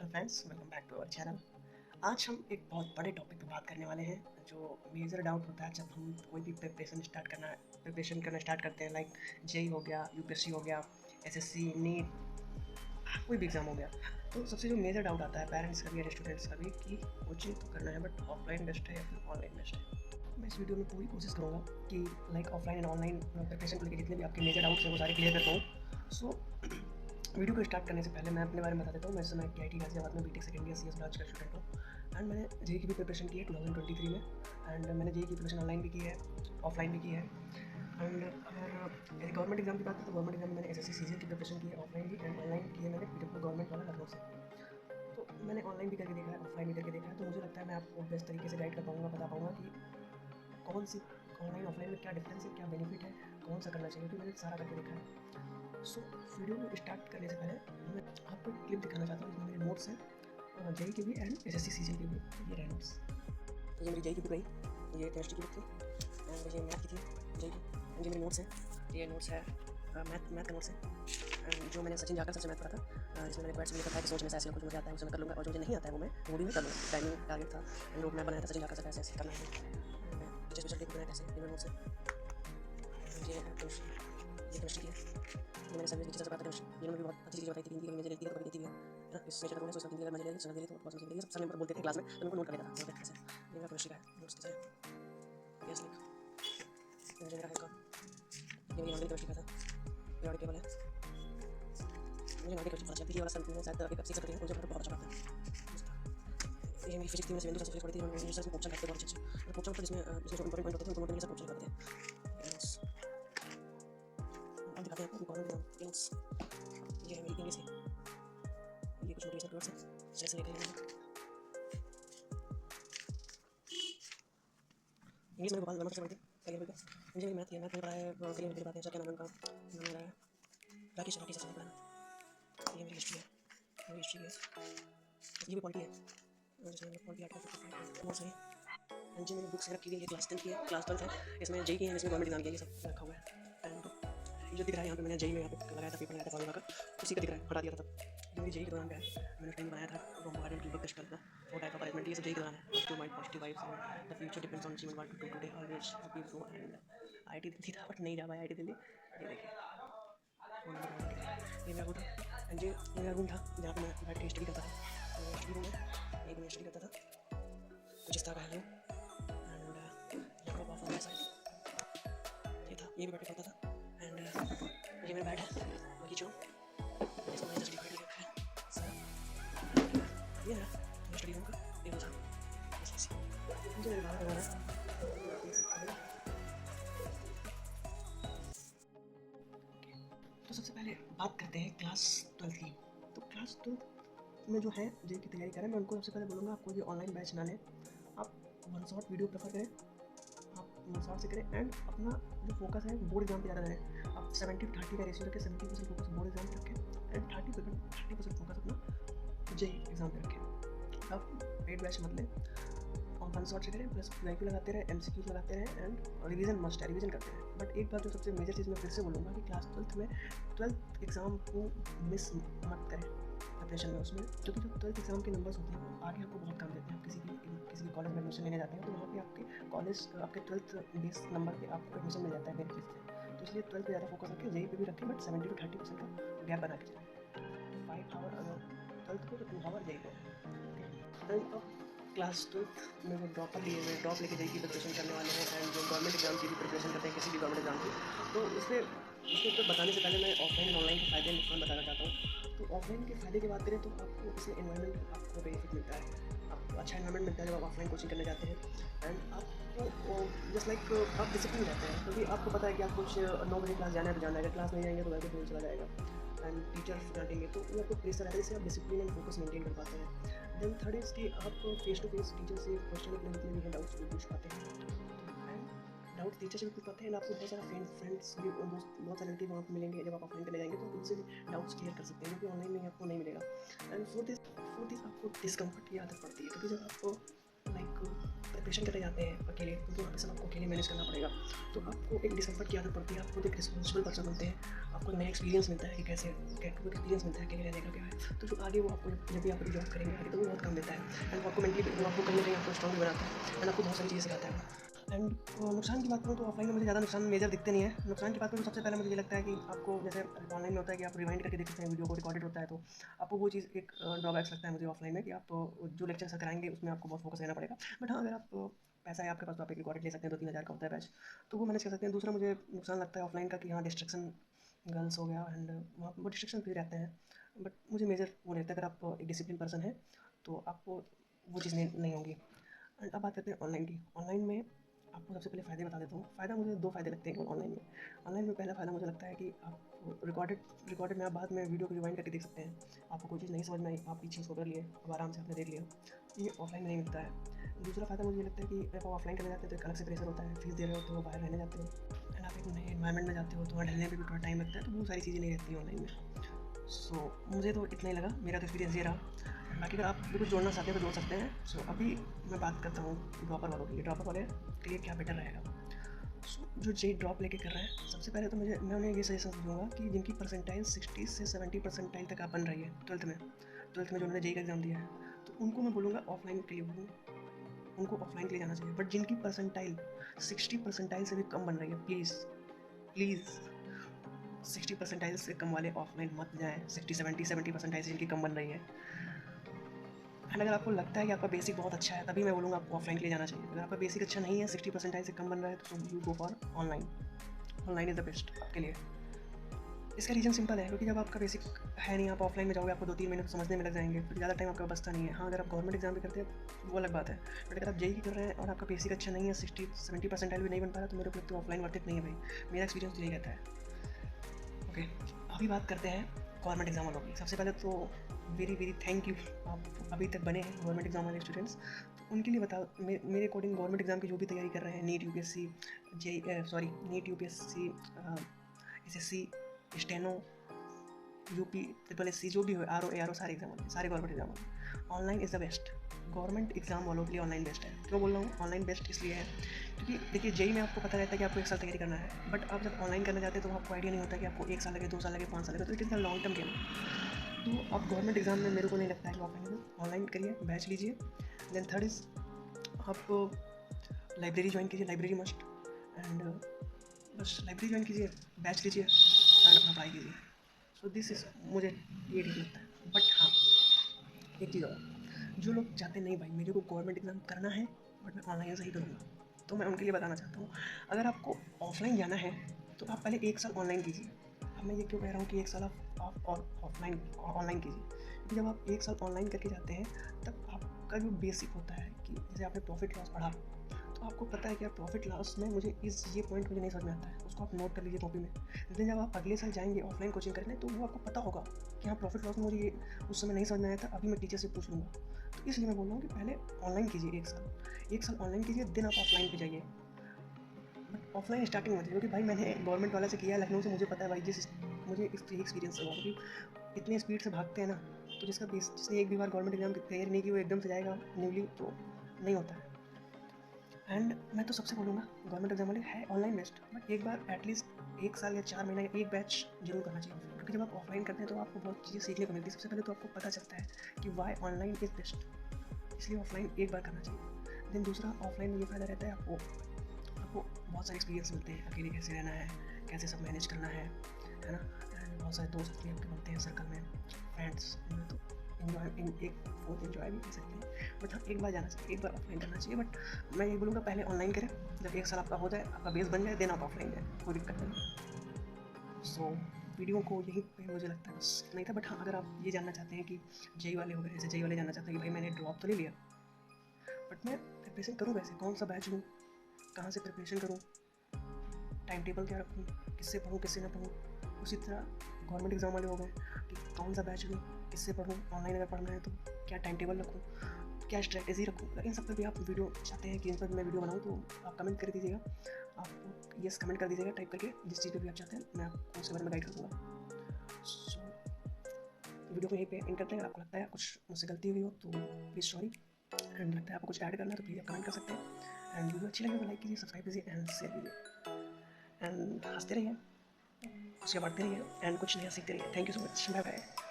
Friends, welcome back to our channel. आज हम एक बहुत बड़े टॉपिक पे बात करने वाले हैं जो मेजर डाउट होता है जब हम कोई भी प्रिपरेशन करना स्टार्ट करते हैं। लाइक जेई हो गया, यूपीएससी हो गया, एसएससी, नीट, कोई भी एग्ज़ाम हो गया। तो सबसे जो मेजर डाउट आता है पेरेंट्स का भी और स्टूडेंट्स का भी कि कोचिंग तो करना है बट ऑफलाइन बेस्ट है या फिर ऑनलाइन बेस्ट है। मैं इस वीडियो में पूरी कोशिश करूँगा कि like offline and online preparation को लेकर जितने भी आपके मेजर डाउट्स हैं वो सारे क्लियर कर पाऊँ। सो वीडियो को स्टार्ट करने से पहले मैं अपने बारे में बता देता हूँ। वैसे मैं IIT गाजियाबाद में BTech second year CS branch का स्टूडेंट हूँ एंड मैंने जेईई की भी प्रिपरेशन की है 2023 में। एंड मैंने जेईई की प्रिपरेशन ऑनलाइन भी की है, ऑफलाइन भी की है। एंड अगर गवर्नमेंट एग्जाम की बात करें तो गवर्नमेंट एग्जाम में मैंने SSC CGL की प्रिपरेशन की है, ऑफलाइन भी एंड ऑनलाइन की है मैंने PW गवर्नमेंट वाला लखनऊ से। तो मैंने ऑनलाइन भी करके देखा है, ऑफलाइन भी करके देखा है। तो मुझे लगता है मैं आपको बेस्ट तरीके से गाइड कर पाऊँगा, बता पाऊँगा कि कौन सी ऑनलाइन ऑफलाइन में क्या डिफरेंस है, क्या बेनिफिट है, कौन सा करना चाहिए, क्योंकि मैंने सारा करके देखा है। सो वीडियो को स्टार्ट करने से पहले मैं आपको एक क्लिप दिखाना चाहता हूँ जिसमें मेरे नोट्स हैं जेईई के भी एंड SSC CGL के भी। ये रहे नोट्स। ये मेरी जेईई की बुक रही, ये केमिस्ट्री की बुक थी एंड ये मैथ की थी जेईई की। एंड ये मेरे नोट्स हैं, ये नोट्स है मैथ का नोट्स है एंड जो मैंने सचिन जाकर सबसे मैथ पढ़ा था। इसमें मैंने क्वेश्चन लिखा था कि सोच में से ऐसे कुछ मुझे आता है उसे मैं कर लूँगा, और जो मुझे नहीं आता है वो भी मैं कर लूँगा। टाइमिंग टारगेट था एंड रोड मैप बनाया था सचिन जाकर से ऐसे ऐसे करना है। टीचर स्पेशल डे बनाया कैसे, ये मेरे नोट्स है। ये केमिस्ट्री, ये केमिस्ट्री की है। ये मैंने सर्विस टीचर से बात करी, ये भी बहुत अच्छी चीज़ बताई थी। हिंदी का मुझे देती है तो कभी देती है ना, इस मेजर को सोचता हिंदी का मजे ले समझ ले तो बहुत समझ ले। सब नंबर बोलते थे क्लास में तो उनको नोट कर लेता था ऐसे। ये मेरा केमिस्ट्री का है नोट्स टीचर यस लिख। ये मेरा इसका, ये मेरी ऑर्गेनिक केमिस्ट्री का था, पीरियोडिक टेबल है। मुझे ऑर्गेनिक केमिस्ट्री पता चलती है, ये वाला सन में शायद अभी सीख सकते हैं, मुझे बहुत अच्छा लगता है। ये मेरी फिजिक्स थी, मैंने सेवेंथ से फिजिक्स पढ़ी थी, मैंने रिसर्च में ऑप्शन करते बहुत अच्छे ऑप्शन पर इसमें जो इंपॉर्टेंट पॉइंट होते थे उनको नोट करके सब ऑप्शन करते थे। अब दिखाते हैं आपको गवर्नमेंट एग्जाम्स। ये है मेरी इंग्लिश की, ये कुछ मोटिवेशनल कोट्स हैं जैसे देख लेंगे। इंग्लिश में भोपाल से पढ़ी थी पहले पे। मुझे मेरी मैथ मैंने पढ़ा है फिल्म मेरी बातें क्या नाम है उनका, नाम मेरा है राकेश से पढ़ा। ये मेरी हिस्ट्री है, मेरी हिस्ट्री है। ये भी पॉलिटी है जिसमें पॉलिटी आर्टिकल बहुत सही। एंड जी मेरी बुक्स रखी हुई है, क्लास 10 की है, क्लास 12 है, इसमें जेईई की है, इसमें गवर्नमेंट एग्जाम की है, ये सब रखा हुआ है। एंड ये जो दिख रहा है यहाँ पे मैंने जेईई में यहाँ पे लगाया था, पेपर लगाया था फॉर्मूला का, उसी का दिख रहा है, हटा दिया था तब। ये मेरी जेईई के दौरान का है, मैंने टाइम बनाया था बोmbarded की बुक टेस्ट करना 4 टाइप ऑफ अरेंजमेंट। ये सब जेईई के दौरान है। Positive mind, positive vibes and the future depends on achievement what to do today always be pro. And IIT Delhi था बट नहीं जा पाया IIT दिल्ली। ये देखिए फोन नंबर डाल के, ये मेरा वो था एंड ये मेरा रूम था जहाँ पे मैं बैठ के स्टडी करता था। स्टडी रूम में एक में स्टडी करता था, कुछ इस तरह का है ये। And laptop off on side ये था, ये भी बैठ के पढ़ता था। एंड ये मेरा बेड है बगीचो, इसमें मैंने जस्ट डिवाइड रखा है सारा। ये है मेरा स्टडी रूम का टेबल था, ऐसे मुझे मेरे बाहर लगाना है। तो सबसे पहले बात करते हैं क्लास 12 की। तो क्लास 12 में जो है जेईई की तैयारी करें, मैं उनको सबसे पहले बोलूँगा आप कोई भी ऑनलाइन बैच ना लें, आप वन शॉट वीडियो प्रेफर करें, आप वन शॉट से करें एंड अपना जो फोकस है बोर्ड एग्जाम पे ज़्यादा रहें। आप 70-30 का रेशियो रखें, 70% फोकस बोर्ड एग्जाम पे रखें एंड 30% फोकस अपना जेईई एग्जाम पे रखें। आप पेड बैच मत लें और वन शॉट से करें, प्लस PYQ लगाते रहे, MCQ लगाते रहे एंड रिवीजन मस्ट है, रिवीजन करते हैं। बट एक बात जो सबसे मेजर चीज़ मैं फिर से बोलूँगा कि क्लास 12th में 12th एग्ज़ाम को मिस मत करें प्रिपरेशन में उसमें, क्योंकि जो 12th एग्ज़ाम के नंबर्स होते हैं वो आगे आपको बहुत काम देते हैं। आप किसी भी कॉलेज में एडमिशन लेने जाते हैं तो वहाँ पे आपके कॉलेज आपके 12th बेस नंबर पे आपको एडमिशन मिल जाता है मेरे बेस से। तो इसलिए 12th पे ज़्यादा फोकस रखें, जेईई पे भी रखें बट 70-30% का गैप बना के चलें। 5 आवर अगर 12th को तो 2 आवर जेईई को। एंड अब क्लास 12th में वो ड्रॉपर लिए हुए ड्रॉप लेके जेईई की प्रिपरेशन करने वाले हैं एंड जो गवर्नमेंट एग्जाम की भी प्रिपरेशन करते हैं, किसी भी गवर्नमेंट एग्जाम की। तो उसके ऊपर बताने से पहले मैं ऑफलाइन एंड ऑनलाइन के फ़ायदे नुकसान बताना चाहता हूँ। तो ऑफलाइन के फ़ायदे की बात करें तो आपको इसमें एनवायरनमेंट आपको बेनिफिट मिलता है, आपको अच्छा एनवायरनमेंट मिलता है जब आप ऑफलाइन कोचिंग करने जाते हैं। एंड आपको जस्ट लाइक आप डिसिप्लिन रहते हैं, क्योंकि आपको पता है कि आप कुछ 9 बजे क्लास जाना है तो जाना है, अगर क्लास नहीं जाएंगे तो घर पे फोन चला जाएगा एंड टीचर्स डांटेंगे, तो वो आपको प्रेशर रहता है, जिससे आप डिसिप्लिन एंड फोकस मेंटेन कर पाते हैं। देन थर्ड इज़ कि आप फेस टू फेस टीचर से क्वेश्चन अपने जितने भी हैं डाउट्स भी पूछ पाते हैं एंड डाउट टीचर से भी पूछ पाते हैं। आपको बहुत सारा फ्रेंड्स भी दोस्त बहुत सारे वहाँ पर मिलेंगे जब आप ऑफलाइन करने जाएंगे, तो उनसे भी डाउट्स क्लियर कर सकते हैं, जो कि ऑनलाइन में आपको नहीं मिलेगा। एंड फोर्थ इज़ आपको डिस्कम्फर्ट की आदत पड़ती है, क्योंकि जब आपको लाइक प्रिपरेशन करने जाते हैं अकेले, तो वहाँ पे सब आपको अकेले मैनेज करना पड़ेगा। तो आपको एक डिस्कम्फर्ट की आदत पड़ती है, आप खुद एक रिस्पॉन्सिबल पर्सन बनते हैं, आपको नया एक्सपीरियंस मिलता है कि कैसे एक्सपीरियंस मिलता है अकेले रहने का क्या है। तो जो आगे वो आपको जब भी आप जॉब करेंगे आगे, तो वो बहुत काम देता है एंड आपको मेंटली वो आपको कहीं ना कहीं आपको स्ट्रॉन्ग बनाता है एंड आपको बहुत सारी चीज़ें सिखाता है। एंड नुकसान की बात करूँ तो ऑफलाइन में मुझे ज़्यादा नुकसान मेजर दिखते नहीं है। नुकसान की बात करूँ तो सबसे पहले मुझे ये लगता है कि आपको जैसे ऑनलाइन में होता है कि आप रिवाइंड करके देख सकते हैं, वीडियो को रिकॉर्डेड होता है, तो आपको वो चीज़ एक ड्रॉबैक्स लगता है मुझे ऑफलाइन में कि आप जो लेक्चर सर कराएंगे उसमें आपको बहुत फोकस रहना पड़ेगा। बट हाँ, अगर आप पैसा है आपके पास तो आप एक रिकॉर्डेड ले सकते हैं, 2-3 हज़ार का होता है बैच, तो वो मैनेज कर सकते हैं। दूसरा मुझे नुकसान लगता है ऑफलाइन का कि हाँ, डिस्ट्रक्शन गर्ल्स हो गया एंड वहाँ वो डिस्ट्रक्शन फ्री रहते हैं। बट मुझे मेजर वो नहीं लगता, अगर आप एक डिसिप्लिन पर्सन है तो आपको वो चीज़ नहीं होंगी। एंड अब बात करते हैं ऑनलाइन की। ऑनलाइन में आपको सबसे पहले फ़ायदे बता देता हूँ। फ़ायदा मुझे 2 फ़ायदे लगते हैं ऑनलाइन में। ऑनलाइन में पहला फ़ायदा मुझे लगता है कि आप रिकॉर्डेड में आप बाद में वीडियो को रिवाइंड करके देख सकते हैं। आपको कोई चीज़ नहीं समझ में आई, आप पीछे इसको कर लिए, अब आराम से आपने देख लिया। ये ऑफलाइन में नहीं मिलता है। दूसरा फ़ायदा मुझे लगता है कि जब आप ऑफलाइन करने जाते हैं तो एक अलग से प्रेशर होता है, फीस दे रहे होते हो, बाहर रहने जाते हो एंड आप एक नए एनवायरनमेंट में जाते हो, तो वहाँ ढलने में भी थोड़ा टाइम लगता है, तो वो सारी चीज़ें नहीं रहती हैं ऑनलाइन में। सो मुझे तो इतना ही लगा, मेरा तो एक्सपीरियंस ये रहा। बाकी अगर आप भी कुछ जोड़ना चाहते हैं तो जोड़ सकते हैं। सो अभी मैं बात करता हूँ ड्रॉपर वालों के लिए। ड्रॉपर वाले के लिए क्या बेटर रहेगा। सो जो जे ड्रॉप लेके कर रहे हैं, सबसे पहले तो मैं उन्हें ये सजेशन दूंगा कि जिनकी परसेंटाइल 60 से 70 परसेंटाइल तक आप बन रही है ट्वेल्थ में जो उन्होंने जे का एग्ज़ाम दिया है, तो उनको मैं बोलूँगा ऑफलाइन के लिए उनको ऑफलाइन के लिए जाना चाहिए। बट जिनकी परसेंटाइल 60 परसेंटाइल से भी कम बन रही है, प्लीज़ प्लीज़ 60 परसेंटाइल से कम वाले ऑफलाइन मत जाएं। 60 70 परसेंटाइल से जिनकी कम बन रही है। एंड अगर आपको लगता है कि आपका बेसिक बहुत अच्छा है, तभी मैं बोलूँगा आपको ऑफलाइन के लिए जाना चाहिए। अगर आपका बेसिक अच्छा नहीं है, 60 परसेंटाइल से कम बन रहा है, तो you go for online. Online is the best आपके लिए। इसका रीज़न सिंपल है, क्योंकि जब आपका बेसिक है नहीं, आप ऑफलाइन में जाओगे, आपको 2-3 महीने तो समझने में लग जाएंगे, फिर ज़्यादा टाइम आपका बचता नहीं है। हाँ, अगर आप गवर्नमेंट एग्जाम भी करते हैं वो अलग बात है, बट अगर आप जेईई कर रहे हैं और आपका बेसिक अच्छा नहीं है, 60-70 परसेंटाइल भी नहीं बन पा रहा, तो मेरे को लगता है ऑफलाइन वर्थ इट नहीं है भाई। मेरा एक्सपीरियंस तो यही कहता है। ओके, अभी बात करते हैं गवर्नमेंट एग्जाम वालों की। सबसे पहले तो वेरी वेरी थैंक यू, आप अभी तक बने हैं गवर्नमेंट एग्जाम वाले स्टूडेंट्स। तो उनके लिए बताओ, मेरे अकॉर्डिंग गवर्नमेंट एग्जाम की जो भी तैयारी कर रहे हैं, NEET UPSC, NEET UPSC, SSC, steno, UP triple SC, जो भी हो, आर ओ सारे एग्जाम वाले, सारे गवर्नमेंट एग्जाम वाले, online is the best. Government exam वालों के लिए ऑनलाइन बेस्ट है। क्यों बोल रहा हूँ ऑनलाइन बेस्ट? इसलिए है क्योंकि देखिए, जेई में आपको पता रहता है कि आपको 1 साल तैयारी करना है, बट आप जब ऑनलाइन करने जाते हैं तो आपको आइडिया नहीं होता कि आपको 1 साल लगे, 2 साल लगे, 5 साल लगे, तो it is the long term game. तो आप गवर्नमेंट एग्जाम में मेरे को नहीं लगता है कि ऑनलाइन करिए, बैच लीजिए। देन थर्ड इज़, आप लाइब्रेरी ज्वाइन कीजिए, लाइब्रेरी मस्ट। एंड बस लाइब्रेरी ज्वाइन कीजिए, बैच लीजिए एंड अपना पढ़ाई कीजिए। सो दिस इज़, मुझे ये ठीक लगता है। बट हाँ, एक चीज़ और, जो लोग चाहते नहीं भाई मेरे को गवर्नमेंट एग्ज़ाम करना है बट मैं ऑनलाइन से ही करूँगा, तो मैं उनके लिए बताना चाहता हूँ, अगर आपको ऑफलाइन जाना है तो आप पहले 1 साल ऑनलाइन कीजिए। अब मैं ये क्यों कह रहा हूँ कि 1 साल आप और ऑनलाइन कीजिए, क्योंकि जब आप 1 साल ऑनलाइन करके जाते हैं तब आपका जो बेसिक होता है कि जैसे आपने प्रॉफिट लॉस पढ़ा, तो आपको पता है कि आप प्रॉफिट लॉस में मुझे ये पॉइंट मुझे नहीं समझ में आता है, उसको आप नोट कर लीजिए कॉपी में। लेकिन जब आप अगले साल जाएंगे ऑफलाइन कोचिंग करने, तो वो आपको पता होगा कि हाँ, प्रॉफिट लॉस में मुझे ये उस समय नहीं समझ में आया था, अभी मैं टीचर से पूछ लूँगा। तो इसलिए मैं बोल रहा हूँ कि पहले ऑनलाइन कीजिए, 1 साल ऑनलाइन कीजिए, देन आप ऑफलाइन पे जाइए। बट ऑफलाइन स्टार्टिंग में, क्योंकि भाई मैंने गवर्नमेंट वाला से किया है लखनऊ से, मुझे पता है भाई मुझे यही एक्सपीरियंस हुआ, क्योंकि इतने स्पीड से भागते हैं ना, तो जिसने एक भी बार गवर्नमेंट एग्जाम की तैयारी नहीं की, वो एकदम से जाएगा न्यूली, तो नहीं होता है। एंड मैं तो सबसे बोलूँगा गवर्नमेंट एग्जाम वाले है ऑनलाइन बेस्ट, बट एक बार एटलीस्ट 1 साल या 4 महीने का एक बैच जरूर करना चाहिए, क्योंकि जब आप ऑफलाइन करते हैं तो आपको बहुत चीज़ें सीखने को मिलती है। सबसे पहले तो आपको पता चलता है कि वाई ऑनलाइन इज़ बेस्ट, इसलिए ऑफलाइन एक बार करना चाहिए। देन दूसरा, ऑफलाइन में ये फ़ायदा रहता है, आपको बहुत सारे एक्सपीरियंस मिलते हैं, अकेले कैसे रहना है, कैसे सब मैनेज करना है ना। एंड बहुत सारे दोस्त भी आपके बनते हैं सर्कल में, फ्रेंड्स, तो एंजॉय भी कर सकते हैं। बट हाँ, एक बार जाना चाहिए, एक बार ऑफलाइन करना चाहिए। बट मैं ये बोलूँगा पहले ऑनलाइन करें, जब 1 साल आपका हो जाए, आपका बेस बन जाए, देन आप ऑफलाइन जाए, कोई दिक्कत नहीं। सो वीडियो को यहीं पे मुझे लगता है बस नहीं था। बट हाँ, अगर आप ये जानना चाहते हैं कि जेई वाले हो गए, जैसे जेई वाले जानना चाहते हैं कि भाई मैंने ड्रॉप तो नहीं लिया, बट मैं प्रिपरेशन करूँ कैसे, कौन सा बैच लूँ, कहाँ से प्रिपरेशन करूँ, टाइम टेबल क्या रखूँ, किससे पढ़ूँ किससे ना पढ़ूँ। उसी तरह गवर्नमेंट एग्जाम वाले हो गए कि कौन सा बैच लूँ, किससे पढ़ूँ, ऑनलाइन अगर पढ़ना है तो क्या टाइम टेबल रखूँ, क्या स्ट्रैटेजी रखूँ। इन सब पर भी आप वीडियो चाहते हैं कि इन पर मैं वीडियो बनाऊँ, तो आप कमेंट कर दीजिएगा, आप यस कमेंट कर दीजिएगा टाइप करके, जिस चीज़ पर भी आप चाहते हैं मैं आपको उसके बारे में गाइड कर दूँगा। सो वीडियो को यहीं पे एंड करते हैं। अगर आपको लगता है कुछ मुझसे गलती हुई हो तो प्लीज़ सॉरी। एंड लगता है आपको कुछ ऐड करना है तो प्लीज़ आप कमेंट कर सकते हैं। एंड वीडियो अच्छी लगे तो लाइक कीजिए, सब्सक्राइब कीजिए एंड शेयर कीजिए एंड हंसते रहिए, उसके बढ़ते रहिए एंड कुछ नया सीखते रहिए। Thank you so much, bye bye.